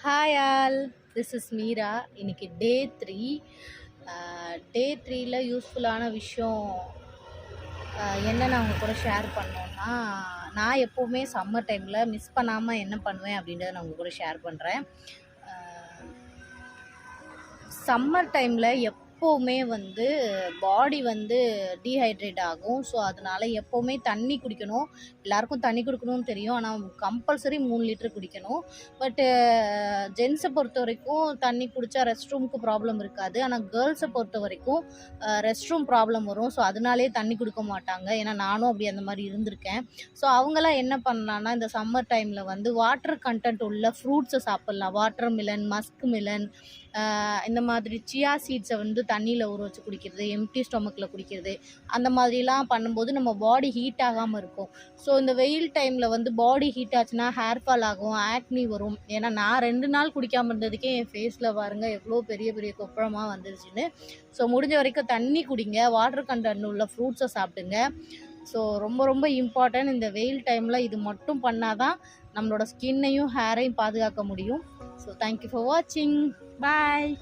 Hi all, this is Meera. இன்னைக்கு டே 3. டே 3ல யூஸ்ஃபுல்லான விஷயம் என்ன நான் உங்கள் கூட ஷேர் பண்ணோன்னா, நான் எப்போவுமே சம்மர் டைமில் மிஸ் பண்ணாமல் என்ன பண்ணுவேன் அப்படின்றத நான் உங்கள் கூட ஷேர் பண்ணுறேன். சம்மர் டைமில் எப்போவுமே பாடி டீஹைட்ரேட் ஆகும். ஸோ அதனால் எப்போவுமே தண்ணி குடிக்கணும். எல்லாருக்கும் தண்ணி குடிக்கணும்னு தெரியும், ஆனால் கம்பல்சரி 3 லிட்டர் குடிக்கணும். பட்டு ஜென்ஸை பொறுத்த வரைக்கும் தண்ணி குடித்தா ரெஸ்ட் ரூமுக்கு ப்ராப்ளம் இருக்காது, ஆனால் கேர்ள்ஸை பொறுத்த வரைக்கும் ரெஸ்ட் ரூம் ப்ராப்ளம் வரும். ஸோ அதனாலே தண்ணி குடிக்க மாட்டாங்க. ஏன்னா நானும் அப்படி அந்த மாதிரி இருந்திருக்கேன். ஸோ அவங்களாம் என்ன பண்ணலான்னா, இந்த சம்மர் டைமில் வாட்டர் கண்டென்ட் உள்ள ஃப்ரூட்ஸை சாப்பிட்லாம். வாட்டர் மிலன், மஸ்க் மிலன், இந்த மாதிரி சியா சீட்ஸை தண்ணியில் ஊற வச்சு குடிக்கிறது, எம்டி ஸ்டொமக்கில் குடிக்கிறது, அந்த மாதிரிலாம் பண்ணும்போது நம்ம பாடி ஹீட் ஆகாமல் இருக்கும். ஸோ இந்த வெயில் டைமில் பாடி ஹீட் ஆச்சுன்னா ஹேர் ஃபால் ஆகும், ஆக்னி வரும். ஏன்னா நான் 2 நாள் குடிக்காமல் இருந்ததுக்கே என் ஃபேஸில் பாருங்கள் எவ்வளோ பெரிய பெரிய கொப்பளமாக வந்துருச்சுன்னு. ஸோ முடிஞ்ச வரைக்கும் தண்ணி குடிங்க, வாட்டர் கண்டென்ட் உள்ள ஃப்ரூட்ஸை சாப்பிடுங்க. ஸோ ரொம்ப ரொம்ப இம்பார்ட்டன்ட். இந்த வெயில் டைமில் இது மட்டும் பண்ணால் தான் நம்மளோட ஸ்கின்னையும் ஹேரையும் பாதுகாக்க முடியும். ஸோ தேங்க்யூ ஃபார் வாட்சிங். பாய்.